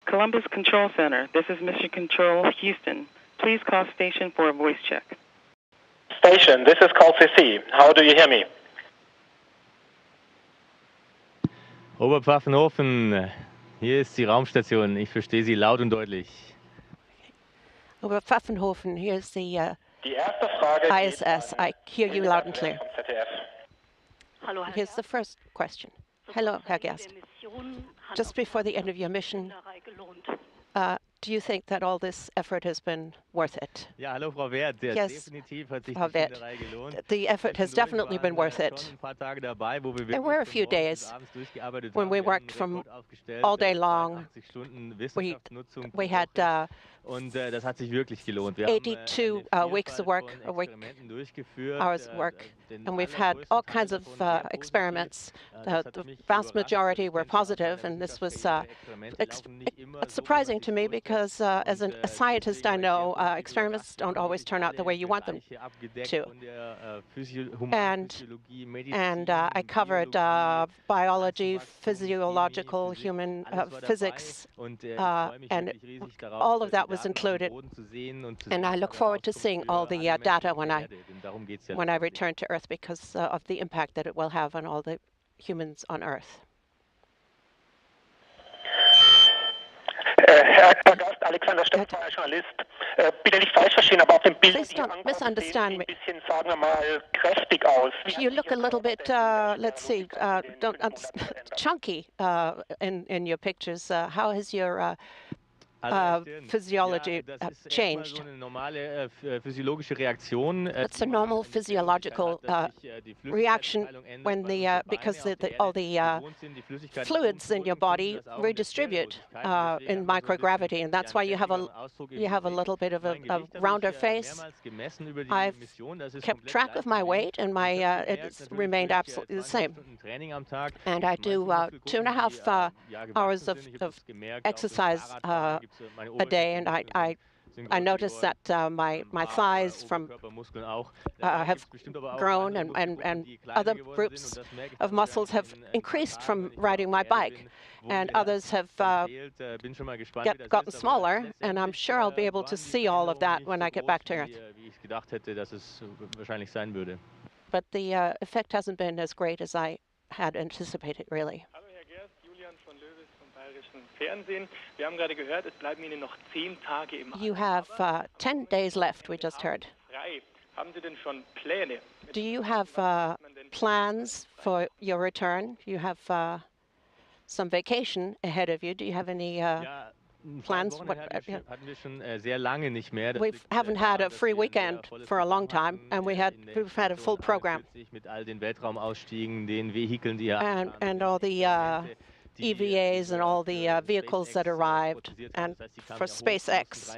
Columbus Control Center, this is Mission Control Houston. Please call station for a voice check. Station, this is call CC. How do you hear me? Oberpfaffenhofen, hier ist die Raumstation. Ich verstehe Sie laut und deutlich. Oberpfaffenhofen, here's the Die erste Frage ISS. I hear you loud and clear. Here's the first question. Hello, Herr Gerst. Just before the end of your mission, do you think that all this effort has been worth it? Ja, hallo Frau Wert. Yes, Definitiv hat sich Frau die Wert. Spinnerei gelohnt. The effort has definitely been worth it. Schon ein paar Tage dabei, wo wir There wirklich were a von few morgens bis days abends durchgearbeitet when haben. we Wir haben worked einen from Rekord aufgestellt, all day long. 82 Stunden We Wissenschaftsnutzung pro had Woche. Und das hat sich wirklich gelohnt. Wir haben 82 eine weeks of Vielfalt work, von a week, Experimenten durchgeführt, hours of work, den and we've had all allergrößten kinds Teil of davon sehr positiv. experiments. Das hat The mich vast überrascht, majority denn were ich kenne schon aus positive, meiner and this was Wissenschaft, Experimente laufen nicht immer it's so, wie man surprising sich to me vorstellt. because as Und a scientist, I deswegen know war ich sehr experiments positiv don't always überrascht, turn out the way you want them Bereiche abgedeckt, to. von der And Humanphysiologie, I Medizin, covered Biologie, biology, Massenwachstum, physiological, Chemie, human Physik, alles war dabei. physics, Und ich freue mich and wirklich riesig darauf, all of die that was Daten auf dem included. Boden zu sehen und zu And sehen, I was look dabei forward to rauskommt seeing all für the alle data Menschen auf when der I Erde. Denn darum geht's ja when I letztendlich. return to Earth because of the impact that it will have on all the humans on Earth. Herr Gast, Alexander Gerst, freier Journalist. Bitte nicht falsch verstehen, aber auf dem Bild, Please don't misunderstand sehen me. Sie ein bisschen, sagen wir mal, kräftig aus. You look a little bit, let's see, chunky in your pictures. How has your physiology Das ist erstmal changed? so eine normale physiologische Reaktion. It's a normal physiological reaction when because all the fluids in your body redistribute in microgravity, and that's why you have a little bit of a rounder face. I've kept track of my weight, and my it's remained absolutely the same. And I do 2.5 hours of exercise a day, and I noticed that my thighs have grown, and other groups of muscles have increased from riding my bike, and others have gotten smaller, and I'm sure I'll be able to see all of that when I get back to Earth. But the effect hasn't been as great as I had anticipated, really. You have 10 days left, we just heard. Do you have plans for your return? You have some vacation ahead of you. Do you have any plans? We haven't had a free weekend for a long time, and we've had a full program. And all the EVAs and all the vehicles that arrived, and for SpaceX,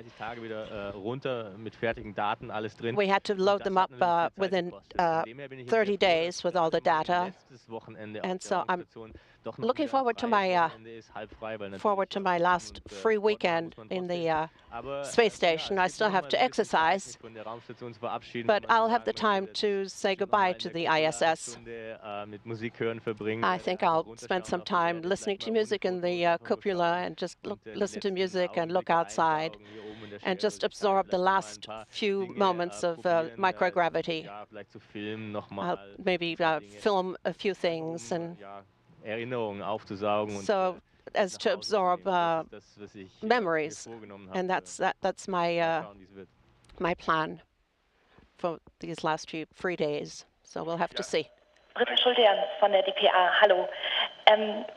we had to load them up within 30 days with all the data, and so I'm looking forward to my last free weekend in the space station. I still have to exercise, but I'll have the time to say goodbye to the ISS. I think I'll spend some time listening to music in the cupola and just listen to music and look outside and just absorb the last few moments of microgravity. I'll maybe film a few things, and so as to absorb memories, and that's my plan for these last few free days. So we'll have to see. Britta Schulte von der DPA, hallo.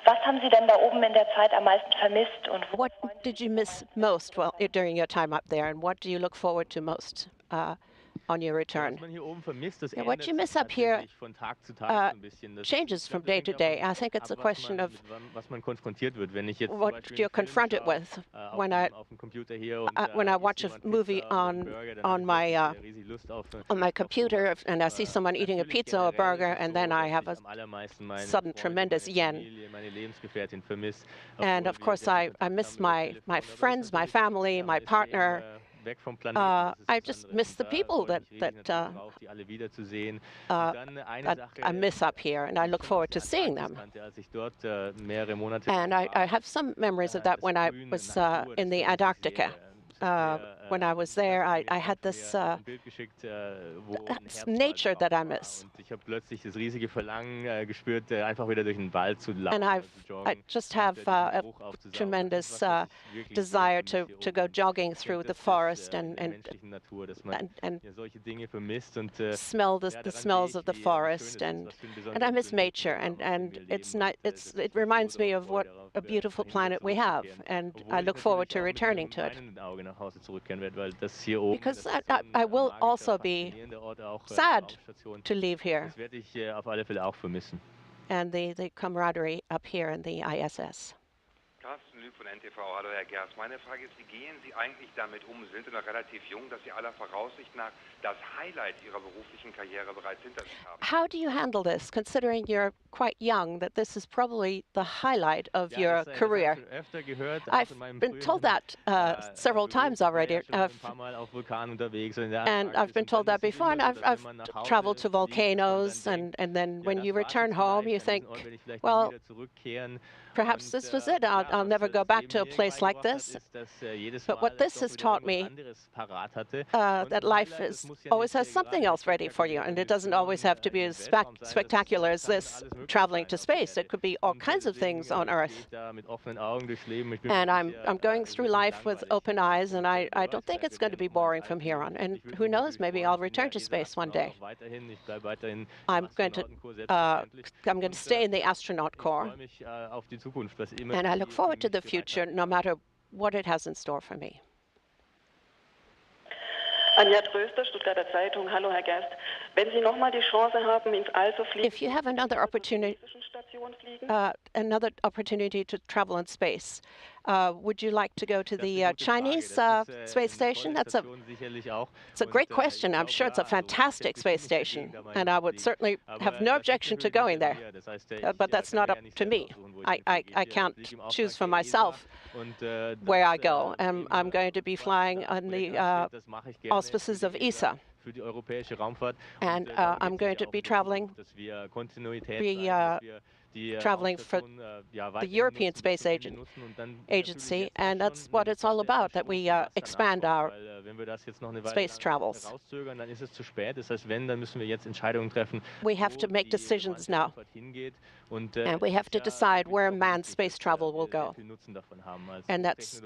Was haben Sie denn da oben in der Zeit am meisten vermisst? Und what did you miss most during your time up there, and what do you look forward to most on your return? What you miss up here changes from day to day. I think it's a question of what you're confronted with. When I watch a movie on my computer and I see someone eating a pizza or a burger, and then I have a sudden tremendous yen. And of course I miss my friends, my family, my partner, I just miss the people that I miss up here, and I look forward to seeing them. And I have some memories of that when I was in the Antarctica. When I was there, I had this nature that I miss. And I just have a tremendous desire to go jogging through the forest and smell the smells of the forest, and I miss nature, and it reminds me of what a beautiful planet we have, and I look forward to returning to it. Because I will also be sad to leave here, and the camaraderie up here in the ISS. Carsten Lüb von NTV. Hallo Herr Gerst. Meine Frage ist, wie gehen Sie eigentlich damit um? Sie sind noch relativ jung, dass Sie aller Voraussicht nach das Highlight Ihrer beruflichen Karriere bereits hinter sich haben. How do you handle this, considering you're quite young, that this is probably the highlight of your career? I've been told that several times already, and I've been told that before, and I've traveled to volcanoes, and then when you return home, you think, well, perhaps this was it. I'll never go back to a place like this. But what this has taught me, that life always has something else ready for you, and it doesn't always have to be as spectacular as this, traveling to space. It could be all kinds of things on Earth. And I'm going through life with open eyes, and I don't think it's going to be boring from here on. And who knows, maybe I'll return to space one day. I'm going to stay in the astronaut corps. And I look forward to the future, no matter what it has in store for me. Anja Tröster, Stuttgarter Zeitung. Hallo, Herr Gerst. Wenn Sie noch mal die Chance haben, ins All zu fliegen, if you have another opportunity to travel in space, would you like to go to the Chinese space station? It's a great question. I'm sure it's a fantastic space station, and I would certainly have no objection to going there. But that's not up to me. I can't choose for myself where I go. I'm going to be flying on the auspices of ESA. And I'm going to be traveling for the European Space Agency, and that's what it's all about, that we expand our space travels. We have to make decisions now, and we have to decide where manned space travel will go. And that's,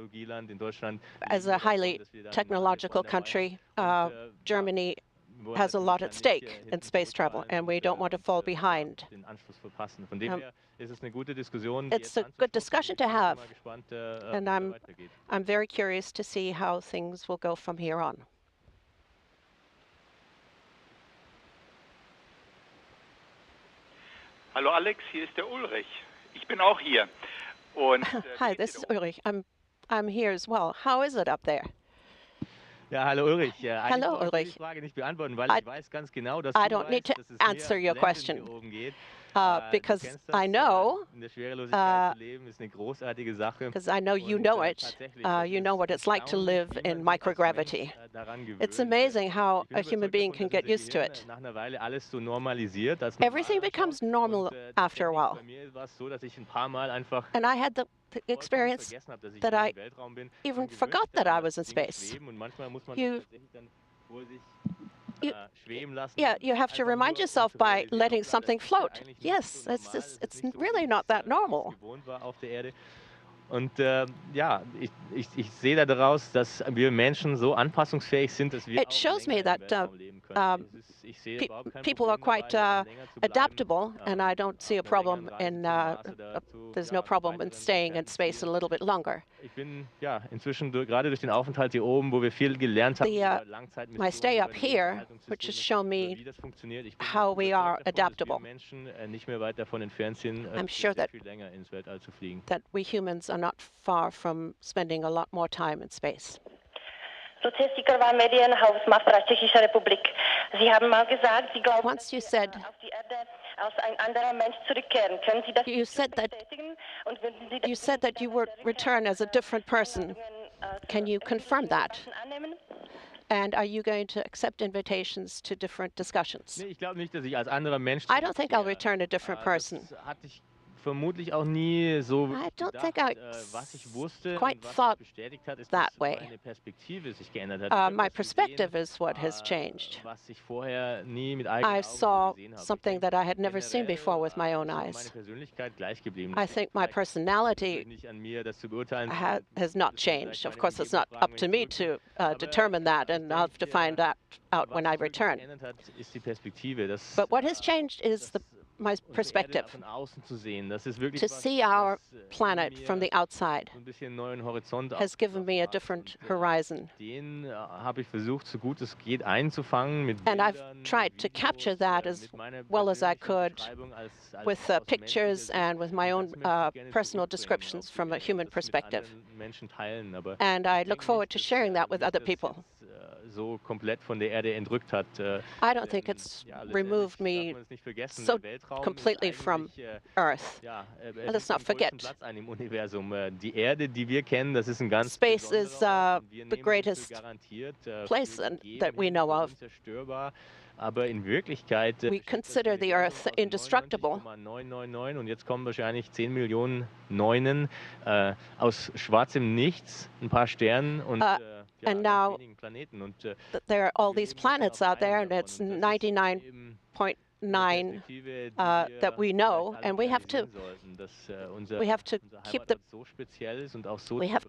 as a highly technological country, Germany has a lot at stake in space travel, and we don't want to fall behind. It's a good discussion to have, and I'm very curious to see how things will go from here on. Hallo Alex, hier ist der Ulrich. Ich bin auch hier. Und, Hi, this is Ulrich. I'm here as well. How is it up there? Ja, hallo Ulrich. Hello, Ulrich. Frage nicht beantworten, weil ich weiß ganz genau, dass I don't need to answer your question. Because I know, because I know you know it, you know what it's like to live in microgravity. It's amazing how a human being can get used to it. Everything becomes normal after a while. And I had the experience that I even forgot that I was in space. You have to remind yourself by letting something float. Yes, it's really not that normal. Und ja, ich sehe daraus, dass wir Menschen so anpassungsfähig sind, dass wir It shows me that people are quite adaptable, and I don't see a problem in, there's no problem in staying in space a little bit longer. Ich bin ja inzwischen gerade durch den Aufenthalt hier oben, wo wir viel gelernt haben, my stay up here, which has shown me how we are adaptable. I'm sure that we humans are not far from spending a lot more time in space. Sozialistischer Medienhaus Mafra, Tschechische Republik. Sie haben mal gesagt, Sie glauben, Once you said, auf die Erde als ein anderer Mensch zurückkehren. Können Sie das bestätigen? Und würden Sie you said that you would return as a different person. Can you confirm that? And are you going to accept invitations to different discussions? Nee, ich glaube nicht, dass ich als anderer Mensch I don't think I'll return a different person. Das hatte ich vermutlich auch nie so I don't gedacht. think I Was ich wusste quite und was thought sich bestätigt hat, ist, that dass way. meine Perspektive sich geändert hat. Ich habe My was perspective gesehen, is what has changed. was ich vorher nie mit eigenen I Augen saw gesehen habe. something that I had never seen before with my own Ist meine eyes. Persönlichkeit gleich geblieben. I think my personality Nicht an mir, das zu beurteilen. has not changed. Of course, it's not up to me to determine that, and I'll have to find that out when I return. Ist die Perspektive, But what has changed is my perspective, von außen zu sehen. Das ist wirklich to see our planet from the outside ein bisschen neuen Horizont has given me a different horizon. Den habe ich versucht, so gut es geht, einzufangen mit And I've Bildern, tried to capture that as well as I could with pictures and with my own personal descriptions from a human perspective. Menschen teilen, aber And I look forward to sharing that with other people. So komplett von der Erde entrückt hat. I don't think it's removed me so completely from Earth. Let's not forget. Platz an im Universum. Die Erde, die wir kennen, das ist ein ganz Space is the greatest place that we know of. Aber in Wirklichkeit we consider the Earth indestructible. 999 und jetzt kommen wahrscheinlich 10 Millionen Neunen aus schwarzem Nichts, ein paar Sternen und and now Planeten. Und, there are all these planets out there, and it's 99.9 that we know, and we have to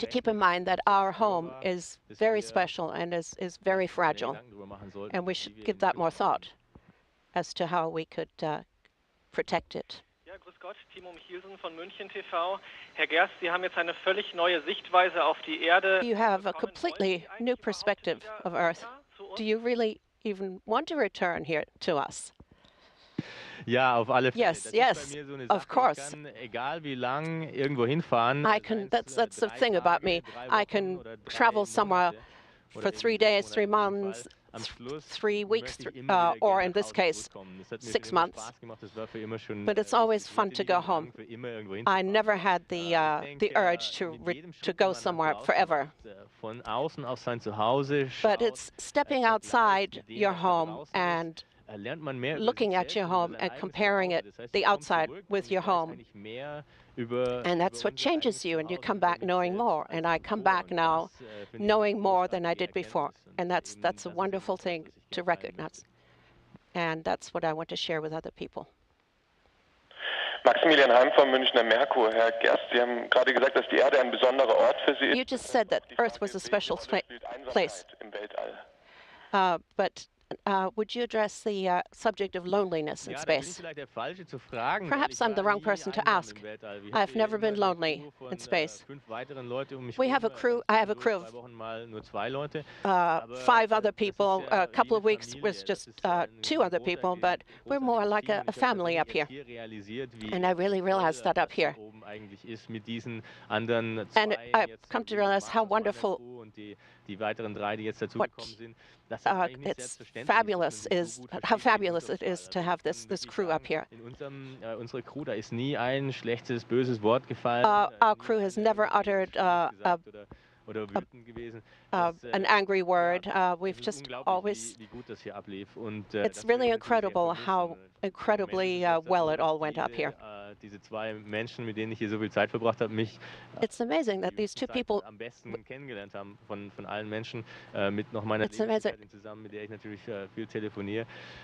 keep in mind that our home is very special and is very fragile, and we should give that more thought as to how we could protect it. Ja, grüß Gott, Timo Michielsen von München TV. Herr Gerst, Sie haben jetzt eine völlig neue Sichtweise auf die Erde. You have a completely new perspective of Earth. Do you really even want to return here to us? Ja, auf alle Fälle. Yes, yes, of course. Ich kann, egal wie lang, irgendwo hinfahren. That's the thing about me. I can travel somewhere for 3 days, 3 months, 3 weeks, or in this case, 6 months. But it's always fun to go home. I never had the urge to go somewhere forever. But it's stepping outside your home and looking at your home and comparing it, the outside with your home. And that's what changes you, and you come back knowing more. And I come back now knowing more than I did before. And that's a wonderful thing to recognize. And that's what I want to share with other people. Maximilian Heim vom Münchner Merkur. Herr Gerst, Sie haben gerade gesagt, dass die Erde ein besonderer Ort für Sie ist. You just said that Earth was a special place. But would you address the subject of loneliness in space? Perhaps I'm the wrong person to ask. I've never been lonely in space. We have a crew. I have a crew of 5 other people. A couple of weeks with just 2 other people, but we're more like a family up here. And I really realized that up here. And I've come to realize how wonderful it's fabulous how fabulous it is to have this crew up here. Our crew has never uttered an angry word. We've just always. It's really incredible how incredibly well it all went up here. It's amazing that these 2 people. It's amazing.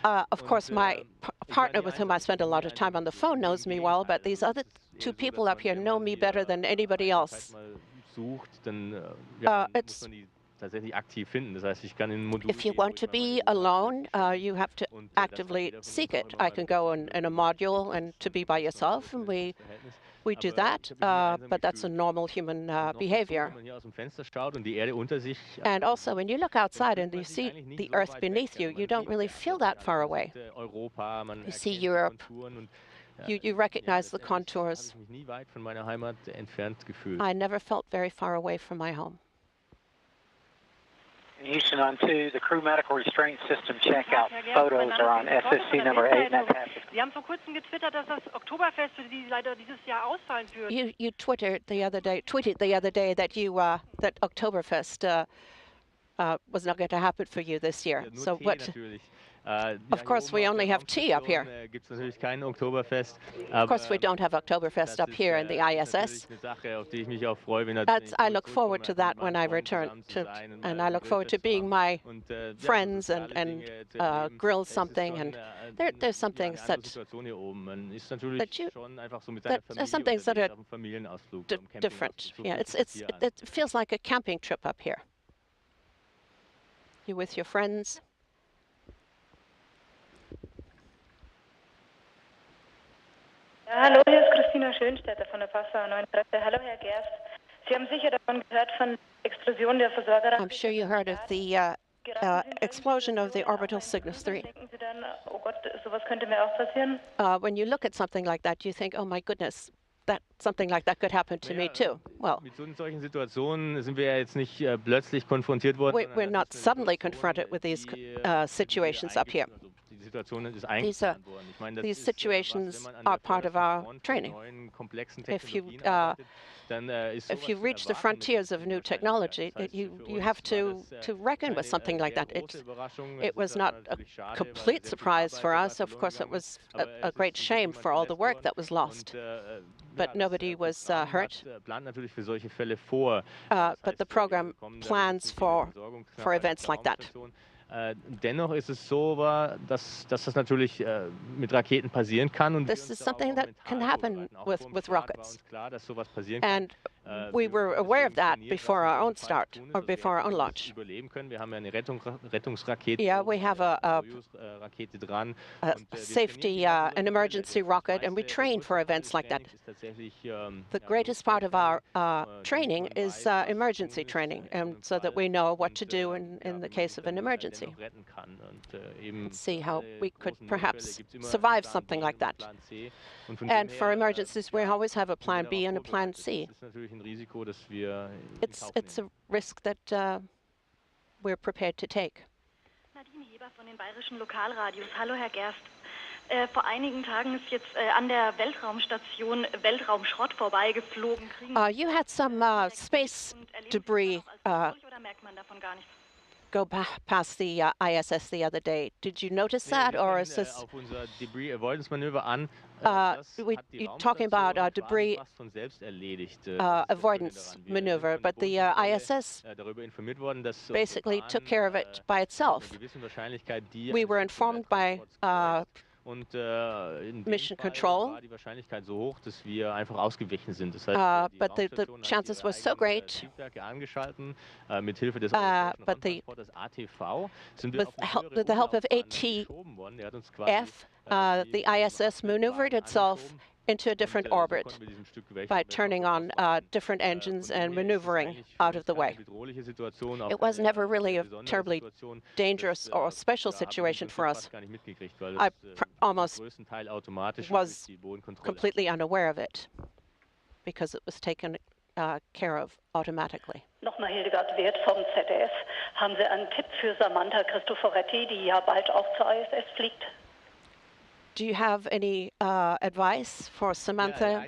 Of course, my partner with whom I spend a lot of time on the phone knows me well, but these other 2 people up here know me better than anybody else. If you want to be alone, you have to actively seek it. I can go in a module and to be by yourself, and we do that, but that's a normal human behavior. And also, when you look outside and you see the Earth beneath you, you don't really feel that far away. You see Europe. You recognize the contours. I never felt very far away from my home. Houston on 2, the crew medical restraint system checkout photos are on SSC number 8. Sie haben vor kurzem getwittert, dass das Oktoberfest für Sie leider dieses Jahr ausfallen wird. You tweeted the other day that that Oktoberfest was not going to happen for you this year. So what? Of course, we only have tea up here. Of course, we don't have Oktoberfest up here in the ISS. I look forward to that when I return and I look forward to being my friends and grill something. And there's some things that some things that are different. Yeah, it feels like a camping trip up here. You with your friends. Hallo, hier ist Christina Schönstädter von der Passauer Neuen Presse. Hallo, Herr Gerst. Sie haben sicher davon gehört von der Explosion der Versorgerrakete. I'm sure you heard of the explosion of the orbital Cygnus 3. Denken Sie dann, oh Gott, sowas könnte mir auch passieren? When you look at something like that, you think, oh my goodness, that something like that could happen to me too. Well, mit solchen Situationen sind wir jetzt nicht plötzlich konfrontiert worden. We're not suddenly confronted with these situations up here. These situations are part of our training. If you reach the frontiers of new technology, you have to reckon with something like that. It was not a complete surprise for us. Of course, it was a great shame for all the work that was lost. But nobody was hurt. But the program plans for events like that. Dennoch ist es so, dass das natürlich mit Raketen passieren kann. Und this is something that can happen with rockets. And we were aware of that before our own start or before our own launch. Yeah, we have a safety, an emergency rocket, and we train for events like that. The greatest part of our training is emergency training, and so that we know what to do in the case of an emergency. See how we could perhaps survive something like that. And for emergencies, we always have a plan B and a plan C. It's a risk that we're prepared to take. Nadine Heber von den Bayerischen Lokalradios. Hallo, Herr Gerst. Vor einigen Tagen ist jetzt an der Weltraumstation Weltraumschrott vorbeigeflogen. You had some space debris go past the ISS the other day. Did you notice that, or is this? You're talking about debris avoidance maneuver, but the ISS basically took care of it by itself. We were informed by mission control, but the chances were so great. But with the help of ATF, the ISS maneuvered itself into a different orbit by turning on different engines and maneuvering out of the way. It was never really a terribly dangerous or special situation for us. I almost was completely unaware of it because it was taken care of automatically. Nochmal Hildegard Wert vom ZDF. Haben Sie einen Tipp für Samantha Cristoforetti, die ja bald auch zur ISS fliegt? Do you have any advice for Samantha?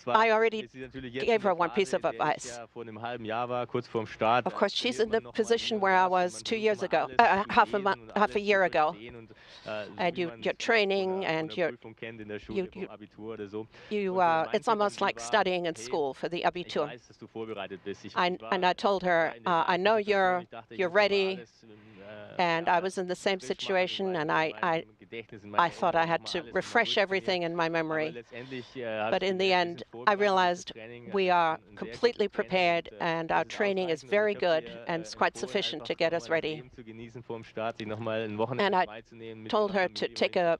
I already gave her one piece of advice. Of course, she's in the position where I was 2 years ago, half a year ago. And you're training, and it's almost like studying in school for the Abitur. And I told her, I know you're ready. And I was in the same situation, and I thought I had to refresh everything in my memory. But in the end, I realized we are completely prepared, and our training is very good, and it's quite sufficient to get us ready. And I told her to take a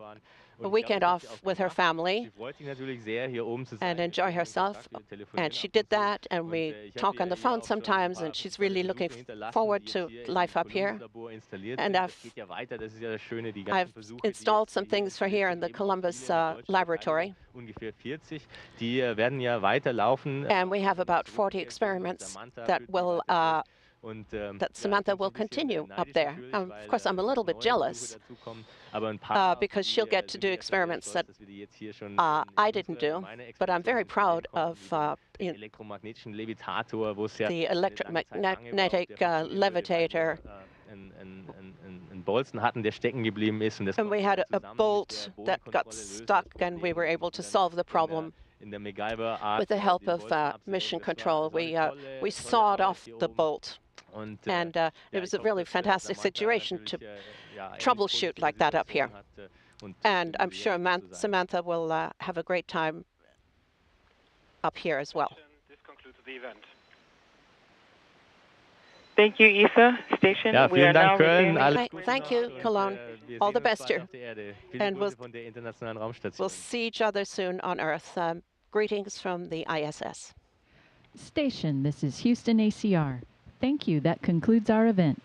weekend off with her family and enjoy herself. And she did that, and we talk on the phone sometimes, and she's really looking forward to life up here. And I've installed some things for here in the Columbus laboratory. And we have about 40 experiments that will that Samantha will continue up there. Of course, I'm a little bit jealous because she'll get to do experiments that I didn't do, but I'm very proud of the electromagnetic levitator. And we had a bolt that got stuck, and we were able to solve the problem with the help of mission control. We sawed off the bolt. And it was a really fantastic situation to troubleshoot like that up here. And I'm sure Samantha will have a great time up here as well. This concludes the event. Thank you, Isa. Station. Ja, vielen Dank, Köln. Thank you, Cologne. All the best here. And we'll see each other soon on Earth. Greetings from the ISS. Station, this is Houston ACR. Thank you. That concludes our event.